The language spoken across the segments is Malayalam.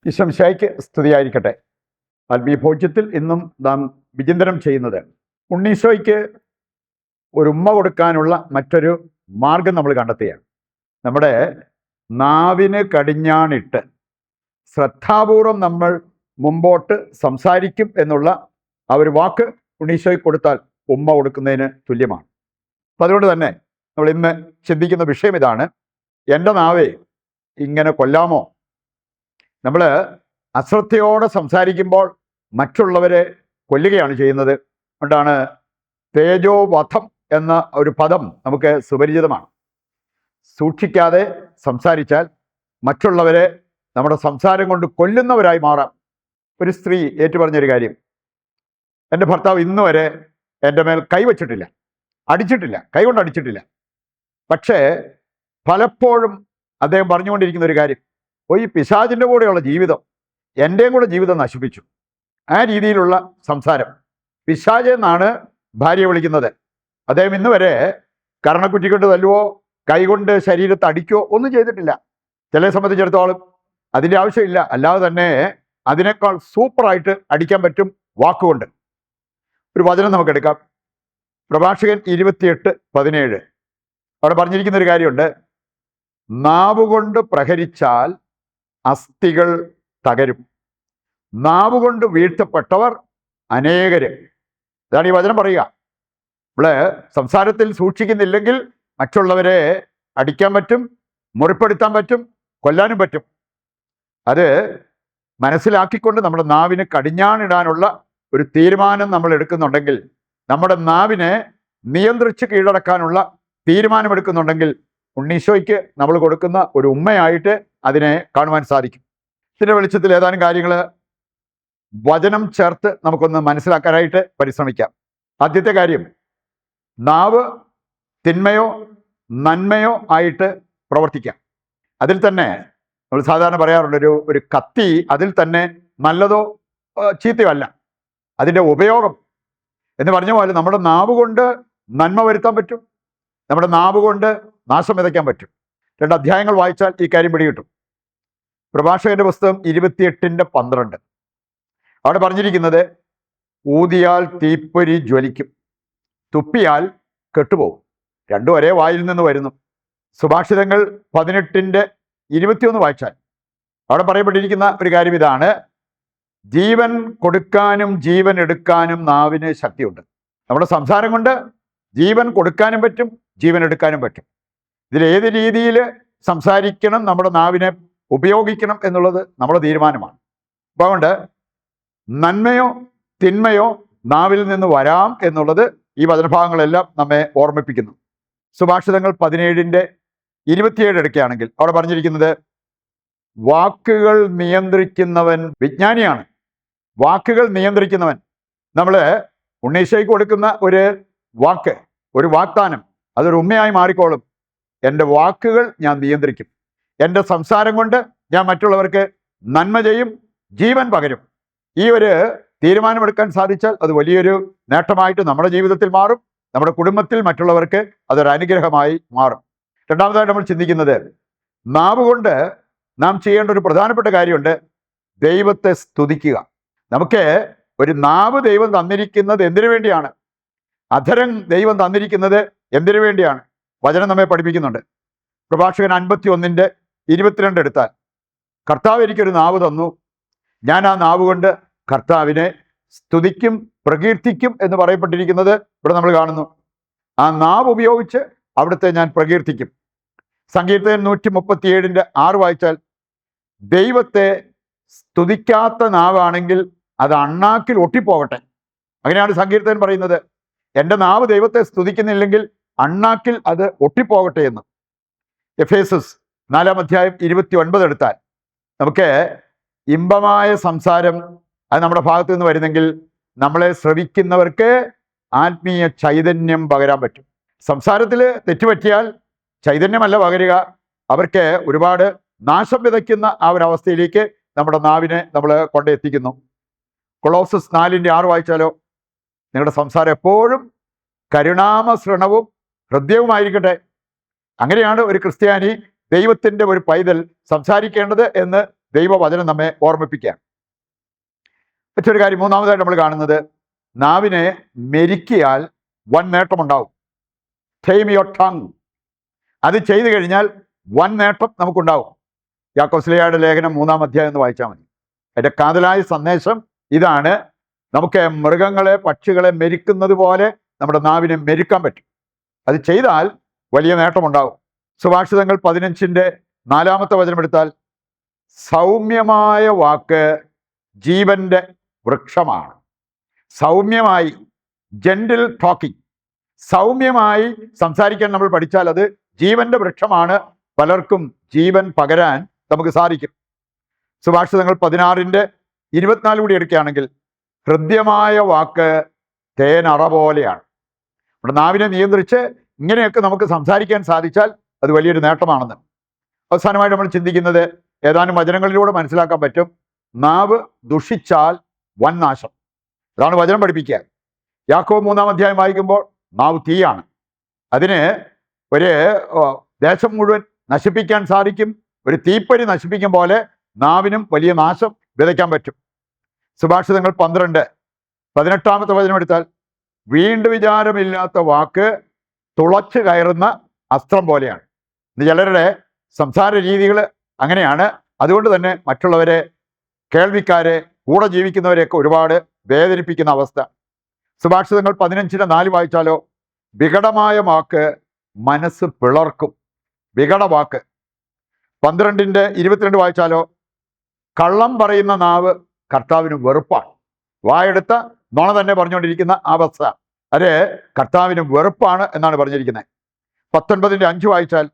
ഈശോമിശിഹായ്ക്ക് സ്തുതിയായിരിക്കട്ടെ. ആത്മീയഭോജ്യത്തിൽ ഇന്നും നാം വിചിന്തനം ചെയ്യുന്നത് ഉണ്ണീശോയ്ക്ക് ഒരു ഉമ്മ കൊടുക്കാനുള്ള മറ്റൊരു മാർഗം നമ്മൾ കണ്ടെത്തുകയാണ്. നമ്മുടെ നാവിന് കടിഞ്ഞാണിട്ട് ശ്രദ്ധാപൂർവം നമ്മൾ മുമ്പോട്ട് സംസാരിക്കും എന്നുള്ള ആ ഒരു വാക്ക് ഉണ്ണീശോയ്ക്ക് കൊടുത്താൽ ഉമ്മ കൊടുക്കുന്നതിന് തുല്യമാണ്. അപ്പം അതുകൊണ്ട് തന്നെ നമ്മൾ ഇന്ന് ചിന്തിക്കുന്ന വിഷയം ഇതാണ്: എൻ്റെ നാവേ ഇങ്ങനെ കൊല്ലാമോ? നമ്മൾ അശ്രദ്ധയോടെ സംസാരിക്കുമ്പോൾ മറ്റുള്ളവരെ കൊല്ലുകയാണ് ചെയ്യുന്നത്. അതുകൊണ്ടാണ് തേജോവധം എന്ന ഒരു പദം നമുക്ക് സുപരിചിതമാണ്. സൂക്ഷിക്കാതെ സംസാരിച്ചാൽ മറ്റുള്ളവരെ നമ്മുടെ സംസാരം കൊണ്ട് കൊല്ലുന്നവരായി മാറാം. ഒരു സ്ത്രീ ഏറ്റുപറഞ്ഞൊരു കാര്യം: എൻ്റെ ഭർത്താവ് ഇന്ന് വരെ എൻ്റെ മേൽ കൈവച്ചിട്ടില്ല, അടിച്ചിട്ടില്ല, കൈകൊണ്ട് അടിച്ചിട്ടില്ല. പക്ഷേ പലപ്പോഴും അദ്ദേഹം പറഞ്ഞുകൊണ്ടിരിക്കുന്ന ഒരു കാര്യം: ഈ പിശാചിൻ്റെ കൂടെയുള്ള ജീവിതം എൻ്റെയും കൂടെ ജീവിതം നശിപ്പിച്ചു. ആ രീതിയിലുള്ള സംസാരം. പിശാച് എന്നാണ് ഭാര്യയെ വിളിക്കുന്നത്. അദ്ദേഹം ഇന്ന് വരെ കരണക്കുറ്റി കൊണ്ട് തല്ലുവോ കൈകൊണ്ട് ശരീരത്തെ അടിക്കുകയോ ഒന്നും ചെയ്തിട്ടില്ല. ചിലരെ സംബന്ധിച്ചിടത്തോളം അതിൻ്റെ ആവശ്യമില്ല, അല്ലാതെ തന്നെ അതിനേക്കാൾ സൂപ്പറായിട്ട് അടിക്കാൻ പറ്റും വാക്കുകൊണ്ട്. ഒരു വചനം നമുക്കെടുക്കാം. പ്രഭാഷകൻ 28:17. അവിടെ പറഞ്ഞിരിക്കുന്ന ഒരു കാര്യമുണ്ട്: നാവുകൊണ്ട് പ്രഹരിച്ചാൽ അസ്ഥികൾ തകരും, നാവുകൊണ്ട് വീഴ്ത്തപ്പെട്ടവർ അനേകര്. ഇതാണ് ഈ വചനം പറയുക. നമ്മള് സംസാരത്തിൽ സൂക്ഷിക്കുന്നില്ലെങ്കിൽ മറ്റുള്ളവരെ അടിക്കാൻ പറ്റും, മുറിപ്പെടുത്താൻ പറ്റും, കൊല്ലാനും പറ്റും. അത് മനസ്സിലാക്കിക്കൊണ്ട് നമ്മുടെ നാവിന് കടിഞ്ഞാണിടാനുള്ള ഒരു തീരുമാനം നമ്മൾ എടുക്കുന്നുണ്ടെങ്കിൽ, നമ്മുടെ നാവിനെ നിയന്ത്രിച്ച് കീഴടക്കാനുള്ള തീരുമാനമെടുക്കുന്നുണ്ടെങ്കിൽ, ഉണ്ണീശോയ്ക്ക് നമ്മൾ കൊടുക്കുന്ന ഒരു ഉമ്മയായിട്ട് അതിനെ കാണുവാൻ സാധിക്കും. ഇതിൻ്റെ വെളിച്ചത്തിൽ ഏതാനും കാര്യങ്ങൾ വചനം ചേർത്ത് നമുക്കൊന്ന് മനസ്സിലാക്കാനായിട്ട് പരിശ്രമിക്കാം. ആദ്യത്തെ കാര്യം, നാവ് തിന്മയോ നന്മയോ ആയിട്ട് പ്രവർത്തിക്കാം. അതിൽ തന്നെ നമ്മൾ സാധാരണ പറയാറുണ്ട്, ഒരു കത്തി അതിൽ തന്നെ നല്ലതോ ചീത്തയോ അല്ല, അതിൻ്റെ ഉപയോഗം എന്ന് പറഞ്ഞ പോലെ നമ്മുടെ നാവ് കൊണ്ട് നന്മ വരുത്താൻ പറ്റും, നമ്മുടെ നാവ് കൊണ്ട് നാശം വിതയ്ക്കാൻ പറ്റും. 2 അധ്യായങ്ങൾ വായിച്ചാൽ ഈ കാര്യം പിടികിട്ടും. പ്രഭാഷകന്റെ പുസ്തകം 28:12. അവിടെ പറഞ്ഞിരിക്കുന്നത്: ഊതിയാൽ തീപ്പൊരി ജ്വലിക്കും, തുപ്പിയാൽ കെട്ടുപോകും. രണ്ടും ഒരേ വായിൽ നിന്ന് വരുന്നു. സുഭാഷിതങ്ങൾ 18:21 വായിച്ചാൽ അവിടെ പറയപ്പെട്ടിരിക്കുന്ന ഒരു കാര്യം ഇതാണ്: ജീവൻ കൊടുക്കാനും ജീവൻ എടുക്കാനും നാവിന് ശക്തിയുണ്ട്. നമ്മുടെ സംസാരം കൊണ്ട് ജീവൻ കൊടുക്കാനും പറ്റും, ജീവൻ എടുക്കാനും പറ്റും. ഇതിലേത് രീതിയിൽ സംസാരിക്കണം, നമ്മുടെ നാവിനെ ഉപയോഗിക്കണം എന്നുള്ളത് നമ്മുടെ തീരുമാനമാണ്. അപ്പോൾ അതുകൊണ്ട് നന്മയോ തിന്മയോ നാവിൽ നിന്ന് വരാം എന്നുള്ളത് ഈ വചനഭാഗങ്ങളെല്ലാം നമ്മെ ഓർമ്മിപ്പിക്കുന്നു. സുഭാഷിതങ്ങൾ 17:27 എടുക്കുകയാണെങ്കിൽ അവിടെ പറഞ്ഞിരിക്കുന്നത്: വാക്കുകൾ നിയന്ത്രിക്കുന്നവൻ വിജ്ഞാനിയാണ്. വാക്കുകൾ നിയന്ത്രിക്കുന്നവൻ. നമ്മൾ ഉണ്ണീശോയ്ക്ക് കൊടുക്കുന്ന ഒരു വാക്ക്, ഒരു വാഗ്ദാനം, അതൊരു ഉമ്മയായി മാറിക്കോളും. എൻ്റെ വാക്കുകൾ ഞാൻ നിയന്ത്രിക്കും, എൻ്റെ സംസാരം കൊണ്ട് ഞാൻ മറ്റുള്ളവർക്ക് നന്മ ചെയ്യും, ജീവൻ പകരും. ഈ ഒരു തീരുമാനമെടുക്കാൻ സാധിച്ചാൽ അത് വലിയൊരു നേട്ടമായിട്ട് നമ്മുടെ ജീവിതത്തിൽ മാറും, നമ്മുടെ കുടുംബത്തിൽ മറ്റുള്ളവർക്ക് അതൊരു അനുഗ്രഹമായി മാറും. രണ്ടാമതായിട്ട് നമ്മൾ ചിന്തിക്കുന്നത്, നാവ് കൊണ്ട് നാം ചെയ്യേണ്ട ഒരു പ്രധാനപ്പെട്ട കാര്യമുണ്ട്: ദൈവത്തെ സ്തുതിക്കുക. നമുക്ക് ഒരു നാവ് ദൈവം തന്നിരിക്കുന്നത് എന്തിനു വേണ്ടിയാണ്? അധരം ദൈവം തന്നിരിക്കുന്നത് എന്തിനു വേണ്ടിയാണ്? വചനം നമ്മെ പഠിപ്പിക്കുന്നുണ്ട്. പ്രഭാഷകൻ 51:22 എടുത്താൽ: കർത്താവ് എനിക്കൊരു നാവ് തന്നു, ഞാൻ ആ നാവ് കൊണ്ട് കർത്താവിനെ സ്തുതിക്കും പ്രകീർത്തിക്കും എന്ന് പറയപ്പെട്ടിരിക്കുന്നത് ഇവിടെ നമ്മൾ കാണുന്നു. ആ നാവ് ഉപയോഗിച്ച് അവിടുത്തെ ഞാൻ പ്രകീർത്തിക്കും. സങ്കീർത്തകൻ 137:6 വായിച്ചാൽ: ദൈവത്തെ സ്തുതിക്കാത്ത നാവാണെങ്കിൽ അത് അണ്ണാക്കിൽ ഒട്ടിപ്പോകട്ടെ. അങ്ങനെയാണ് സങ്കീർത്തകൻ പറയുന്നത്. എൻ്റെ നാവ് ദൈവത്തെ സ്തുതിക്കുന്നില്ലെങ്കിൽ അണ്ണാക്കിൽ അത് ഒട്ടിപ്പോകട്ടെ എന്ന്. എഫേസസ് 4:29 എടുത്താൽ നമുക്ക് ഇമ്പമായ സംസാരം അത് നമ്മുടെ ഭാഗത്തു നിന്ന് വരുന്നെങ്കിൽ നമ്മളെ ശ്രവിക്കുന്നവർക്ക് ആത്മീയ ചൈതന്യം പകരാൻ പറ്റും. സംസാരത്തിൽ തെറ്റുപറ്റിയാൽ ചൈതന്യമല്ല പകരുക, അവർക്ക് ഒരുപാട് നാശം വിതയ്ക്കുന്ന ആ ഒരു അവസ്ഥയിലേക്ക് നമ്മുടെ നാവിനെ നമ്മൾ കൊണ്ടെത്തിക്കുന്നു. കൊളോസസ് 4:6 വായിച്ചാലോ: നിങ്ങളുടെ സംസാരം എപ്പോഴും കരുണാമസൃണവും ഹൃദയവുമായിരിക്കട്ടെ. അങ്ങനെയാണ് ഒരു ക്രിസ്ത്യാനി, ദൈവത്തിൻ്റെ ഒരു പൈതൽ സംസാരിക്കേണ്ടത് എന്ന് ദൈവവചനം നമ്മെ ഓർമ്മിപ്പിക്കുകയാണ്. മറ്റൊരു കാര്യം, മൂന്നാമതായിട്ട് നമ്മൾ കാണുന്നത്, നാവിനെ മെരുക്കിയാൽ വൻ നേട്ടമുണ്ടാവും. Time your tongue. അത് ചെയ്തു കഴിഞ്ഞാൽ വൻ നേട്ടം നമുക്കുണ്ടാവും. യാക്കോബ് ലേഖനം 3-ാം അധ്യായം എന്ന് വായിച്ചാൽ മതി. അതിൻ്റെ കാതലായ സന്ദേശം ഇതാണ്: നമുക്ക് മൃഗങ്ങളെ, പക്ഷികളെ മെരുക്കുന്നത് പോലെ നമ്മുടെ നാവിനെ മെരുക്കാൻ പറ്റും. അത് ചെയ്താൽ വലിയ നേട്ടമുണ്ടാവും. സുഭാഷിതങ്ങൾ 15-ന്റെ 4-ാമത്തെ വചനം എടുത്താൽ, സൗമ്യമായ വാക്ക് ജീവന്റെ വൃക്ഷമാണ്. സൗമ്യമായി, ജെന്റിൽ ടോക്കിംഗ്, സൗമ്യമായി സംസാരിക്കാൻ നമ്മൾ പഠിച്ചാൽ അത് ജീവന്റെ വൃക്ഷമാണ്. പലർക്കും ജീവൻ പകരാൻ നമുക്ക് സാധിക്കും. സുഭാഷിതങ്ങൾ 16-ന്റെ 24 കൂടി എടുക്കുകയാണെങ്കിൽ, ഹൃദ്യമായ വാക്ക് തേനറ പോലെയാണ്. നമ്മുടെ നാവിനെ നിയന്ത്രിച്ച് ഇങ്ങനെയൊക്കെ നമുക്ക് സംസാരിക്കാൻ സാധിച്ചാൽ അത് വലിയൊരു നേട്ടമാണെന്ന്. അവസാനമായിട്ട് നമ്മൾ ചിന്തിക്കുന്നത്, ഏതാനും വചനങ്ങളിലൂടെ മനസ്സിലാക്കാൻ പറ്റും, നാവ് ദുഷിച്ചാൽ വൻ നാശം. അതാണ് വചനം പഠിപ്പിക്കുക. യാക്കോബ് 3-ാം അധ്യായം വായിക്കുമ്പോൾ, നാവ് തീയാണ്. അതിന് ഒരു ദേശം മുഴുവൻ നശിപ്പിക്കാൻ സാധിക്കും. ഒരു തീപ്പരി നശിപ്പിക്കും പോലെ നാവിനും വലിയ നാശം വിതയ്ക്കാൻ പറ്റും. സുഭാഷിതങ്ങൾ 12-18-ാമത്തെ വചനം എടുത്താൽ, വീണ്ടും വിചാരമില്ലാത്ത വാക്ക് തുളച്ചു കയറുന്ന അസ്ത്രം പോലെയാണ്. ഇന്ന് ചിലരുടെ സംസാര രീതികൾ അങ്ങനെയാണ്. അതുകൊണ്ട് തന്നെ മറ്റുള്ളവരെ, കേൾവിക്കാരെ, കൂടെ ജീവിക്കുന്നവരെയൊക്കെ ഒരുപാട് വേദനിപ്പിക്കുന്ന അവസ്ഥ. സുഭാഷിതങ്ങൾ 15-4 വായിച്ചാലോ, വികടമായ വാക്ക് മനസ്സ് പിളർക്കും. വികടവാക്ക്. 12-22 വായിച്ചാലോ, കള്ളം പറയുന്ന നാവ് കർത്താവിന് വെറുപ്പാണ്. വായെടുത്ത നുണ തന്നെ പറഞ്ഞുകൊണ്ടിരിക്കുന്ന അവസ്ഥ, അത് കർത്താവിന് വെറുപ്പാണ് എന്നാണ് പറഞ്ഞിരിക്കുന്നത്. 19-5 വായിച്ചാൽ,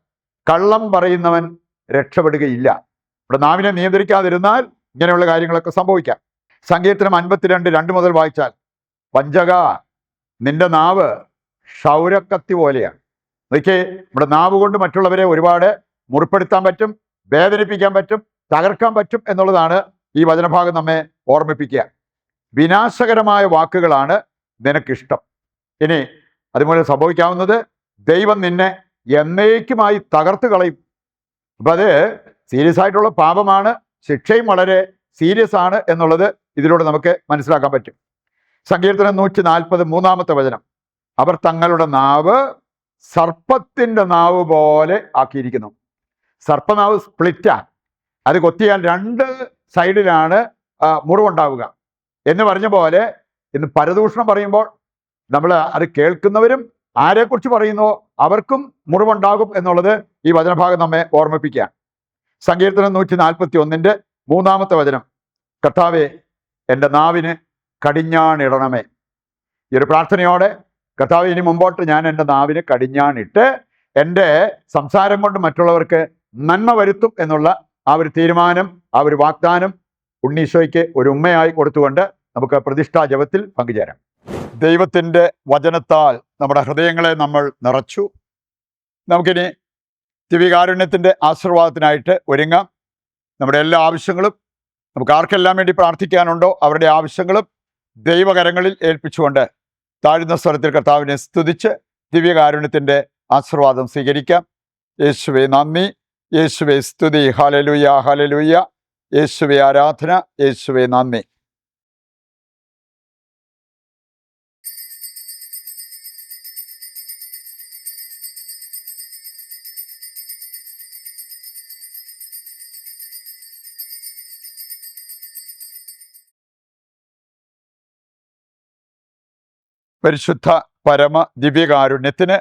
കള്ളം പറയുന്നവൻ രക്ഷപ്പെടുകയില്ല. ഇവിടെ നാവിനെ നിയന്ത്രിക്കാതിരുന്നാൽ ഇങ്ങനെയുള്ള കാര്യങ്ങളൊക്കെ സംഭവിക്കാം. സങ്കീർത്തനം 52:2 മുതൽ വായിച്ചാൽ, വഞ്ചക, നിന്റെ നാവ് ക്ഷൗരക്കത്തി പോലെയാണ്. നോക്കിയേ, നമ്മുടെ നാവ് കൊണ്ട് മറ്റുള്ളവരെ ഒരുപാട് മുറിപ്പെടുത്താൻ പറ്റും, വേദനിപ്പിക്കാൻ പറ്റും, തകർക്കാൻ പറ്റും എന്നുള്ളതാണ് ഈ വചനഭാഗം നമ്മെ ഓർമ്മിപ്പിക്കുക. വിനാശകരമായ വാക്കുകളാണ് നിനക്കിഷ്ടം. ഇനി അതുപോലെ സംഭവിക്കാവുന്നത്, ദൈവം നിന്നെ എന്നേക്കുമായി തകർത്ത് കളയും. അപ്പം അത് സീരിയസ് ആയിട്ടുള്ള പാപമാണ്. ശിക്ഷയും വളരെ സീരിയസ് ആണ് എന്നുള്ളത് ഇതിലൂടെ നമുക്ക് മനസ്സിലാക്കാൻ പറ്റും. സങ്കീർത്തനം 140 3-ാമത്തെ വചനം, അവർ തങ്ങളുടെ നാവ് സർപ്പത്തിൻ്റെ നാവ് പോലെ ആക്കിയിരിക്കുന്നു. സർപ്പനാവ് സ്പ്ലിറ്റാണ്. അത് കൊത്തിയാൽ 2 സൈഡിലാണ് മുറിവുണ്ടാവുക എന്ന് പറഞ്ഞ പോലെ, ഇന്ന് പരദൂഷണം പറയുമ്പോൾ നമ്മൾ അത് കേൾക്കുന്നവരും ആരെക്കുറിച്ച് പറയുന്നോ അവർക്കും മുറിവുണ്ടാകും എന്നുള്ളത് ഈ വചനഭാഗം നമ്മെ ഓർമ്മിപ്പിക്കുക. സങ്കീർത്തനം 141-ന്റെ 3-ാമത്തെ വചനം, കർത്താവേ, എൻ്റെ നാവിന് കടിഞ്ഞാണിടണമേ. ഈ ഒരു പ്രാർത്ഥനയോടെ, കർത്താവ്, ഇനി മുമ്പോട്ട് ഞാൻ എൻ്റെ നാവിന് കടിഞ്ഞാണിട്ട് എൻ്റെ സംസാരം കൊണ്ട് മറ്റുള്ളവർക്ക് നന്മ വരുത്തും എന്നുള്ള ആ ഒരു തീരുമാനം, ആ ഒരു വാഗ്ദാനം ഉണ്ണീശോയ്ക്ക് ഒരു ഉമ്മയായി കൊടുത്തുകൊണ്ട് നമുക്ക് പ്രതിഷ്ഠാ ജപത്തിൽ പങ്കുചേരാം. ദൈവത്തിൻ്റെ വചനത്താൽ നമ്മുടെ ഹൃദയങ്ങളെ നമ്മൾ നിറച്ചു. നമുക്കിനി ദിവ്യകാരുണ്യത്തിൻ്റെ ആശീർവാദത്തിനായിട്ട് ഒരുങ്ങാം. നമ്മുടെ എല്ലാ ആവശ്യങ്ങളും, നമുക്ക് ആർക്കെല്ലാം വേണ്ടി പ്രാർത്ഥിക്കാനുണ്ടോ അവരുടെ ആവശ്യങ്ങളും ദൈവകരങ്ങളിൽ ഏൽപ്പിച്ചുകൊണ്ട് താഴ്ന്ന സ്വരത്തിൽ കർത്താവിനെ സ്തുതിച്ച് ദിവ്യകാരുണ്യത്തിൻ്റെ ആശീർവാദം സ്വീകരിക്കാം. യേശുവേ നന്ദി, യേശുവേ സ്തുതി, ഹല്ലേലൂയ ഹല്ലേലൂയ, യേശുവേ ആരാധന, യേശുവേ നന്ദി. പരിശുദ്ധ പരമ ദിവ്യകാരുണ്യത്തിന്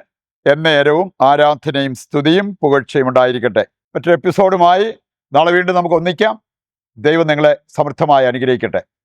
എന്നേരവും ആരാധനയും സ്തുതിയും പുകഴ്ചയും ഉണ്ടായിരിക്കട്ടെ. മറ്റൊരു എപ്പിസോഡുമായി നാളെ വീണ്ടും നമുക്ക് ഒന്നിക്കാം. ദൈവം നിങ്ങളെ സമൃദ്ധമായി അനുഗ്രഹിക്കട്ടെ.